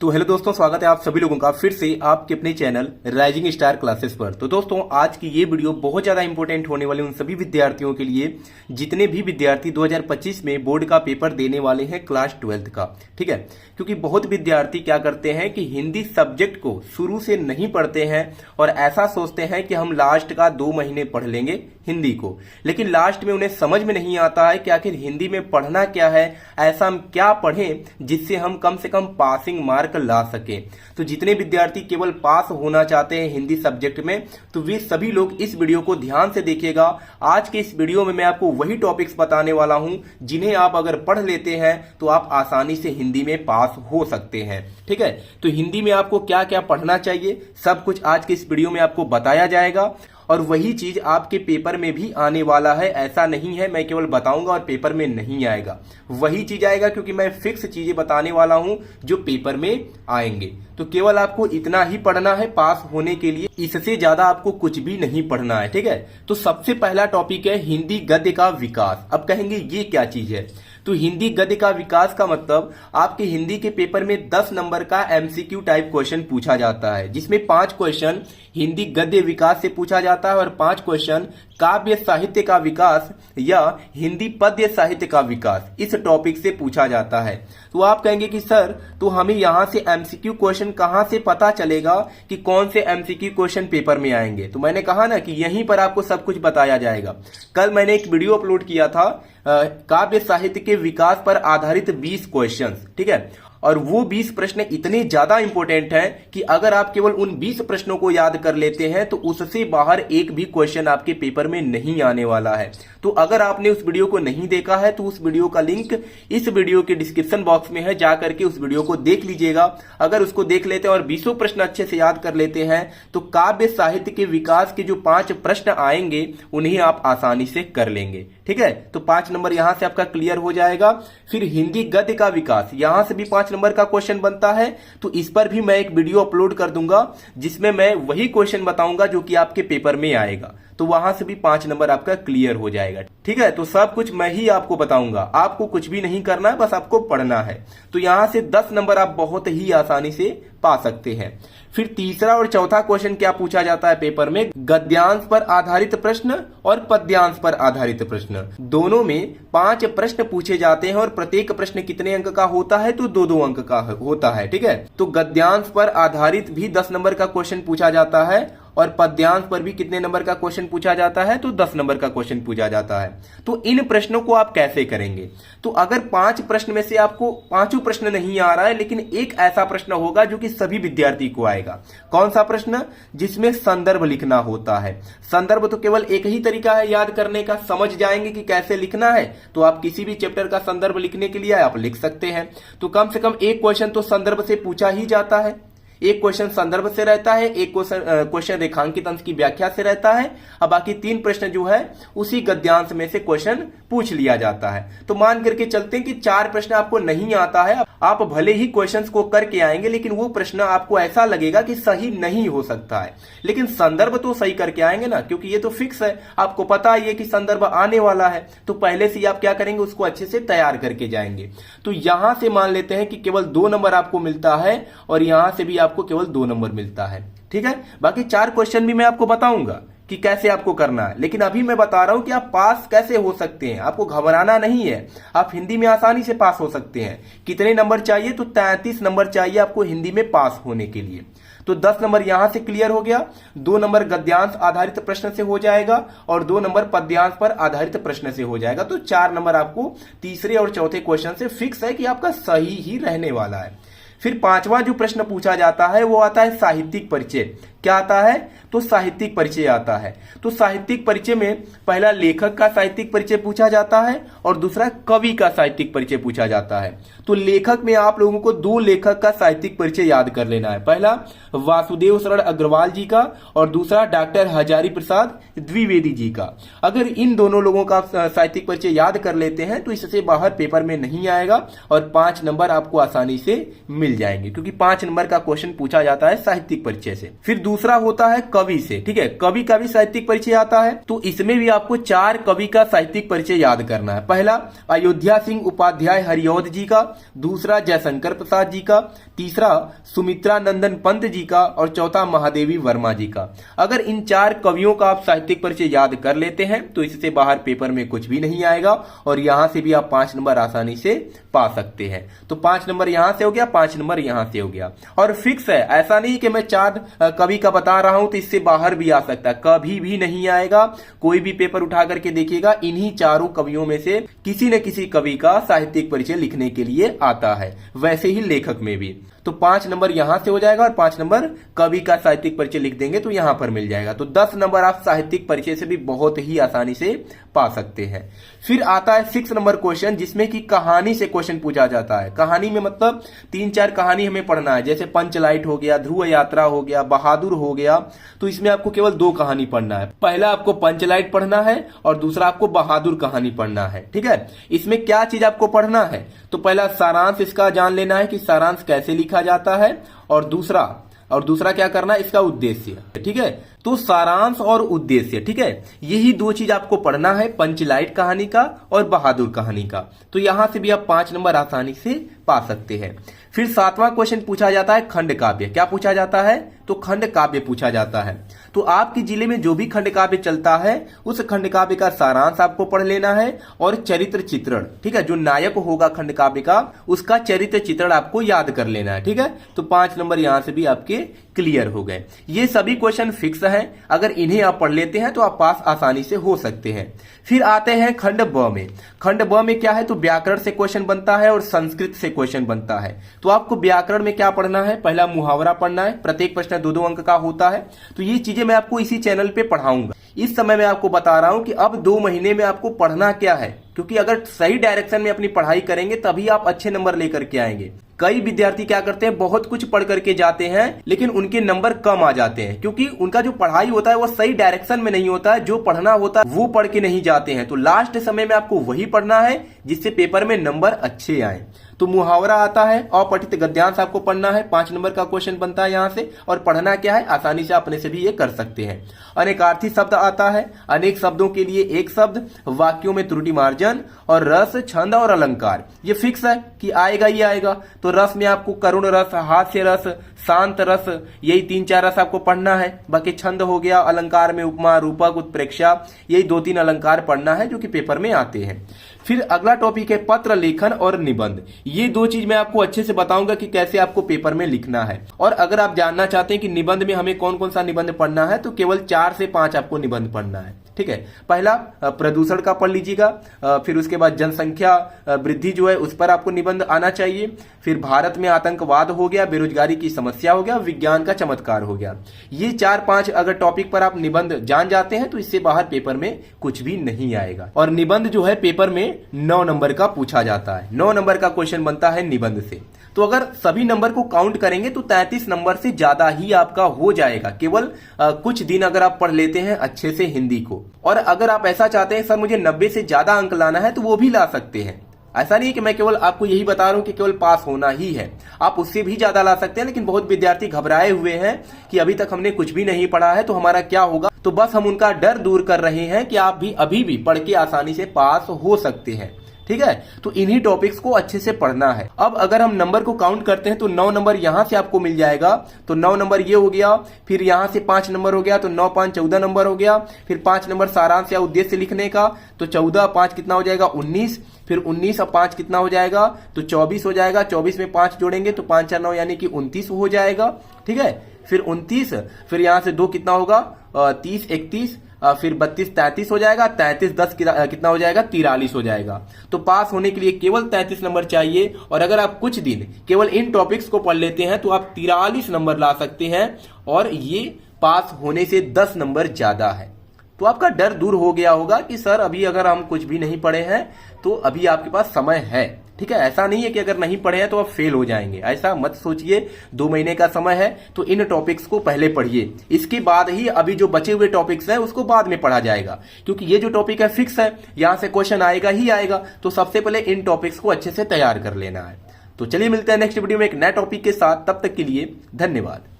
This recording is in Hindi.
तो हेलो दोस्तों, स्वागत है आप सभी लोगों का फिर से आपके अपने चैनल राइजिंग स्टार क्लासेस पर। तो दोस्तों, आज की ये वीडियो बहुत ज्यादा इंपॉर्टेंट होने वाले उन सभी विद्यार्थियों के लिए जितने भी विद्यार्थी 2025 में बोर्ड का पेपर देने वाले हैं क्लास 12th का। ठीक है, क्योंकि बहुत विद्यार्थी क्या करते हैं कि हिंदी सब्जेक्ट को शुरू से नहीं पढ़ते हैं और ऐसा सोचते हैं कि हम लास्ट का 2 महीने पढ़ लेंगे हिंदी को, लेकिन लास्ट में उन्हें समझ में नहीं आता है कि आखिर हिंदी में पढ़ना क्या है, ऐसा हम क्या पढ़ें जिससे हम कम से कम पासिंग मार्क ला सके। तो जितने विद्यार्थी केवल पास होना चाहते हैं हिंदी सब्जेक्ट में, तो वे सभी लोग इस वीडियो को ध्यान से देखिएगा। आज के इस वीडियो में मैं आपको वही टॉपिक्स बताने वाला हूं जिन्हें आप अगर पढ़ लेते हैं तो आप आसानी से हिंदी में पास हो सकते हैं। ठीक है, तो हिंदी में आपको क्या क्या पढ़ना चाहिए सब कुछ आज के इस वीडियो में आपको बताया जाएगा और वही चीज आपके पेपर में भी आने वाला है। ऐसा नहीं है मैं केवल बताऊंगा और पेपर में नहीं आएगा, वही चीज आएगा, क्योंकि मैं फिक्स चीजें बताने वाला हूं जो पेपर में आएंगे। तो केवल आपको इतना ही पढ़ना है पास होने के लिए, इससे ज्यादा आपको कुछ भी नहीं पढ़ना है। ठीक है, तो सबसे पहला टॉपिक है हिंदी गद्य का विकास। अब कहेंगे ये क्या चीज है? तो हिंदी गद्य का विकास का मतलब आपके हिंदी के पेपर में 10 नंबर का एमसीक्यू टाइप क्वेश्चन पूछा जाता है, जिसमें 5 क्वेश्चन हिंदी गद्य विकास से पूछा जाता है और 5 क्वेश्चन काव्य साहित्य का विकास या हिंदी पद्य साहित्य का विकास इस टॉपिक से पूछा जाता है। तो आप कहेंगे कि सर, तो हमें यहां से एमसीक्यू क्वेश्चन कहां से पता चलेगा कि कौन से एमसीक्यू क्वेश्चन पेपर में आएंगे? तो मैंने कहा ना कि यहीं पर आपको सब कुछ बताया जाएगा। कल मैंने एक वीडियो अपलोड किया था काव्य साहित्य के विकास पर आधारित 20 क्वेश्चंस। ठीक है, और वो 20 प्रश्न इतने ज्यादा इंपॉर्टेंट हैं कि अगर आप केवल उन 20 प्रश्नों को याद कर लेते हैं तो उससे बाहर एक भी क्वेश्चन आपके पेपर में नहीं आने वाला है। तो अगर आपने उस वीडियो को नहीं देखा है तो उस वीडियो का लिंक इस वीडियो के डिस्क्रिप्शन बॉक्स में है, जाकर के उस वीडियो को देख लीजिएगा। अगर उसको देख लेते हैं और 20 प्रश्न अच्छे से याद कर लेते हैं तो काव्य साहित्य के विकास के जो 5 प्रश्न आएंगे उन्हें आप आसानी से कर लेंगे। ठीक है, तो 5 नंबर यहां से आपका क्लियर हो जाएगा। फिर हिंदी गद्य का विकास, यहां से भी 5 नंबर का क्वेश्चन बनता है, तो इस पर भी मैं एक वीडियो अपलोड कर दूंगा जिसमें मैं वही क्वेश्चन बताऊंगा जो कि आपके पेपर में आएगा। तो वहां से भी 5 नंबर आपका क्लियर हो जाएगा। ठीक है, तो सब कुछ मैं ही आपको बताऊंगा, आपको कुछ भी नहीं करना है, बस आपको पढ़ना है। तो यहां से 10 नंबर आप बहुत ही आसानी से पा सकते हैं। फिर तीसरा और चौथा क्वेश्चन क्या पूछा जाता है पेपर में? गद्यांश पर आधारित प्रश्न और पद्यांश पर आधारित प्रश्न, दोनों में 5 प्रश्न पूछे जाते हैं और प्रत्येक प्रश्न कितने अंक का होता है? तो 2-2 अंक का होता है। ठीक है, तो गद्यांश पर आधारित भी 10 नंबर का क्वेश्चन पूछा जाता है और पद्यांश पर भी कितने नंबर का क्वेश्चन पूछा जाता है? तो 10 नंबर का क्वेश्चन पूछा जाता है। तो इन प्रश्नों को आप कैसे करेंगे? तो अगर 5 प्रश्न में से आपको 5 प्रश्न नहीं आ रहा है, लेकिन एक ऐसा प्रश्न होगा जो कि सभी विद्यार्थी को आएगा। कौन सा प्रश्न? जिसमें संदर्भ लिखना होता है। संदर्भ तो केवल एक ही तरीका है याद करने का, समझ जाएंगे कि कैसे लिखना है तो आप किसी भी चैप्टर का संदर्भ लिखने के लिए आप लिख सकते हैं। तो कम से कम एक क्वेश्चन तो संदर्भ से पूछा ही जाता है। एक क्वेश्चन संदर्भ से रहता है, एक क्वेश्चन रेखांकित अंश की व्याख्या से रहता है, अब बाकी 3 प्रश्न जो है उसी गद्यांश में से क्वेश्चन पूछ लिया जाता है। तो मान करके चलते हैं कि 4 प्रश्न आपको नहीं आता है, आप भले ही क्वेश्चंस को करके आएंगे लेकिन वो प्रश्न आपको ऐसा लगेगा कि सही नहीं हो सकता है, लेकिन संदर्भ तो सही करके आएंगे ना, क्योंकि ये तो फिक्स है, आपको पता ही है कि संदर्भ आने वाला है। तो पहले से ही आप क्या करेंगे, उसको अच्छे से तैयार करके जाएंगे। तो यहां से मान लेते हैं कि केवल 2 नंबर आपको मिलता है और यहां से भी आपको केवल 2 नंबर मिलता है। ठीक है, बाकी 4 क्वेश्चन भी मैं आपको बताऊंगा कि कैसे आपको करना है, लेकिन अभी मैं बता रहा हूं कि आप पास कैसे हो सकते हैं। आपको घबराना नहीं है, आप हिंदी में आसानी से पास हो सकते हैं। कितने नंबर चाहिए? तो 33 नंबर चाहिए आपको हिंदी में पास होने के लिए। तो 10 नंबर यहां से क्लियर हो गया, 2 नंबर गद्यांश आधारित प्रश्न से हो जाएगा और 2 नंबर पद्यांश पर आधारित प्रश्न से हो जाएगा। तो 4 नंबर आपको तीसरे और चौथे क्वेश्चन से फिक्स है कि आपका सही ही रहने वाला है। फिर 5वां जो प्रश्न पूछा जाता है वो आता है साहित्यिक परिचय। क्या आता है? तो साहित्यिक परिचय आता है। तो साहित्यिक परिचय में पहला लेखक का साहित्यिक परिचय पूछा जाता है और दूसरा कवि का साहित्यिक परिचय पूछा जाता है। तो लेखक में आप लोगों को 2 लेखक का साहित्यिक परिचय याद कर लेना है। पहला वासुदेव शरण अग्रवाल जी का और दूसरा डॉक्टर हजारी प्रसाद द्विवेदी जी का। अगर इन दोनों लोगों का साहित्यिक परिचय याद कर लेते हैं तो इससे बाहर पेपर में नहीं आएगा और 5 नंबर आपको आसानी से मिल जाएंगे, क्योंकि 5 नंबर का क्वेश्चन पूछा जाता है साहित्यिक परिचय से। फिर दूसरा होता है कवि से, ठीक है, कवि का भी साहित्यिक परिचय आता है। तो इसमें भी आपको 4 कवि का साहित्यिक परिचय याद करना है। पहला अयोध्या सिंह उपाध्याय हरिऔध जी का, दूसरा जयशंकर प्रसाद जी का, तीसरा सुमित्रा नंदन पंत जी का और चौथा महादेवी वर्मा जी का। अगर इन 4 कवियों का आप साहित्यिक परिचय याद कर लेते हैं तो इससे बाहर पेपर में कुछ भी नहीं आएगा और यहां से भी आप 5 नंबर आसानी से पा सकते हैं। तो 5 नंबर यहां से हो गया, 5 नंबर यहां से हो गया। और फिक्स है, ऐसा नहीं कि मैं 4 कवि का बता रहा हूं तो इससे बाहर भी आ सकता है, कभी भी नहीं आएगा। कोई भी पेपर उठा करके देखिएगा, इन्हीं 4 कवियों में से किसी न किसी कवि का साहित्यिक परिचय लिखने के लिए आता है, वैसे ही लेखक में भी। तो 5 नंबर यहां से हो जाएगा और 5 नंबर कवि का साहित्यिक परिचय लिख देंगे तो यहां पर मिल जाएगा। तो 10 नंबर आप साहित्यिक परिचय से भी बहुत ही आसानी से पा सकते हैं। फिर आता है 6 नंबर क्वेश्चन, जिसमें कि कहानी से क्वेश्चन पूछा जाता है। कहानी में मतलब 3-4 कहानी हमें पढ़ना है, जैसे पंचलाइट हो गया, ध्रुव यात्रा हो गया, बहादुर हो गया। तो इसमें आपको केवल 2 कहानी पढ़ना है। पहला आपको पंचलाइट पढ़ना है और दूसरा आपको बहादुर कहानी पढ़ना है, ठीक है। इसमें क्या चीज आपको पढ़ना है, तो पहला सारांश इसका जान लेना है कि सारांश कैसे लिखा जाता है, और दूसरा क्या करना है, इसका उद्देश्य, ठीक है। तो सारांश और उद्देश्य, ठीक है, यही 2 चीज आपको पढ़ना है, पंचलाइट कहानी का और बहादुर कहानी का। तो यहां से भी आप 5 नंबर आसानी से पा सकते हैं। फिर 7वां क्वेश्चन पूछा जाता है खंड काव्य। क्या पूछा जाता है, तो खंड काव्य पूछा जाता है। तो आपके जिले में जो भी खंड काव्य चलता है उस खंड काव्य का सारांश आपको पढ़ लेना है और चरित्र चित्रण, ठीक है, जो नायक होगा खंड काव्य का उसका चरित्र चित्रण आपको याद कर लेना है, ठीक है। तो 5 नंबर यहां से भी आपके क्लियर हो गए। ये सभी क्वेश्चन फिक्स हैं, अगर इन्हें आप पढ़ लेते हैं तो आप पास आसानी से हो सकते हैं। फिर आते हैं खंड ब में। खंड ब में क्या है, तो व्याकरण से क्वेश्चन बनता है और संस्कृत से क्वेश्चन बनता है। तो आपको व्याकरण में क्या पढ़ना है, पहला मुहावरा पढ़ना है, प्रत्येक प्रश्न 2-2 अंक का होता है। तो ये चीजें मैं आपको इसी चैनल पे पढ़ाऊंगा। इस समय मैं आपको बता रहा हूं कि अब 2 महीने में आपको पढ़ना क्या है, क्योंकि अगर सही डायरेक्शन में अपनी पढ़ाई करेंगे तभी आप अच्छे नंबर लेकर के आएंगे। कई विद्यार्थी क्या करते हैं, बहुत कुछ पढ़ करके जाते हैं लेकिन उनके नंबर कम आ जाते हैं, क्योंकि उनका जो पढ़ाई होता है वो सही डायरेक्शन में नहीं होता है। जो पढ़ना होता है वो पढ़ के नहीं जाते हैं। तो लास्ट समय में आपको वही पढ़ना है जिससे पेपर में नंबर अच्छे आए। तो मुहावरा आता है, अपठित गद्यांश आपको पढ़ना है, 5 नंबर का क्वेश्चन बनता है यहां से। और पढ़ना क्या है, आसानी से अपने से भी ये कर सकते हैं। अनेकार्थी शब्द आता है, अनेक शब्दों के लिए एक शब्द, वाक्यों में त्रुटि मार्जन और रस, छंद और अलंकार। ये फिक्स है कि आएगा ही आएगा। तो रस में आपको करुण रस, हास्य रस, शांत रस, यही 3-4 रस आपको पढ़ना है। बाकी छंद हो गया, अलंकार में उपमा, रूपक, उत्प्रेक्षा, यही 2-3 अलंकार पढ़ना है जो कि पेपर में आते हैं। फिर अगला टॉपिक है पत्र लेखन और निबंध। ये 2 चीज मैं आपको अच्छे से बताऊंगा कि कैसे आपको पेपर में लिखना है। और अगर आप जानना चाहते हैं कि निबंध में हमें कौन कौन सा निबंध पढ़ना है, तो केवल 4 से 5 आपको निबंध पढ़ना है, ठीक है। पहला प्रदूषण का पढ़ लीजिएगा, फिर उसके बाद जनसंख्या वृद्धि जो है उस पर आपको निबंध आना चाहिए। फिर भारत में आतंकवाद हो गया, बेरोजगारी की समस्या हो गया, विज्ञान का चमत्कार हो गया। ये 4-5 अगर टॉपिक पर आप निबंध जान जाते हैं तो इससे बाहर पेपर में कुछ भी नहीं आएगा। और निबंध जो है पेपर में 9 नंबर का पूछा जाता है। 9 नंबर का क्वेश्चन बनता है निबंध से। तो अगर सभी नंबर को काउंट करेंगे तो 33 नंबर से ज्यादा ही आपका हो जाएगा, केवल कुछ दिन अगर आप पढ़ लेते हैं अच्छे से हिंदी को। और अगर आप ऐसा चाहते हैं सर मुझे 90 से ज्यादा अंक लाना है, तो वो भी ला सकते हैं। ऐसा नहीं है कि मैं केवल आपको यही बता रहा हूं कि केवल पास होना ही है, आप उससे भी ज्यादा ला सकते हैं। लेकिन बहुत विद्यार्थी घबराए हुए हैं कि अभी तक हमने कुछ भी नहीं पढ़ा है तो हमारा क्या होगा। तो बस हम उनका डर दूर कर रहे हैं कि आप भी अभी भी पढ़ के आसानी से पास हो सकते हैं, ठीक है। तो इन्हीं टॉपिक्स को अच्छे से पढ़ना है। अब अगर हम नंबर को काउंट करते हैं तो 9 नंबर यहां से आपको मिल जाएगा। तो 9 नंबर ये हो गया, फिर यहां से 5 नंबर हो गया, तो 9 5 14 नंबर हो गया। फिर 5 नंबर सारांश या उद्देश्य लिखने का, तो 14 5 कितना हो जाएगा 19। फिर 19 और 5 कितना हो जाएगा, तो 24 हो जाएगा। 24 में 5 जोड़ेंगे तो 5 4 9 यानी कि 29 हो जाएगा, ठीक है। फिर 29, फिर यहां से 2 कितना होगा 30 31, फिर 32 33 हो जाएगा। 33 10 कितना हो जाएगा 43 हो जाएगा। तो पास होने के लिए केवल 33 नंबर चाहिए। और अगर आप कुछ दिन केवल इन टॉपिक्स को पढ़ लेते हैं तो आप 43 नंबर ला सकते हैं, और ये पास होने से 10 नंबर ज्यादा है। तो आपका डर दूर हो गया होगा कि सर अभी अगर हम कुछ भी नहीं पढ़े हैं तो अभी आपके पास समय है, ठीक है। ऐसा नहीं है कि अगर नहीं पढ़े हैं तो आप फेल हो जाएंगे, ऐसा मत सोचिए। 2 महीने का समय है तो इन टॉपिक्स को पहले पढ़िए, इसके बाद ही अभी जो बचे हुए टॉपिक्स हैं उसको बाद में पढ़ा जाएगा, क्योंकि ये जो टॉपिक है फिक्स है, यहां से क्वेश्चन आएगा ही आएगा। तो सबसे पहले इन टॉपिक्स को अच्छे से तैयार कर लेना है। तो चलिए मिलते हैं नेक्स्ट वीडियो में एक नए टॉपिक के साथ, तब तक के लिए धन्यवाद।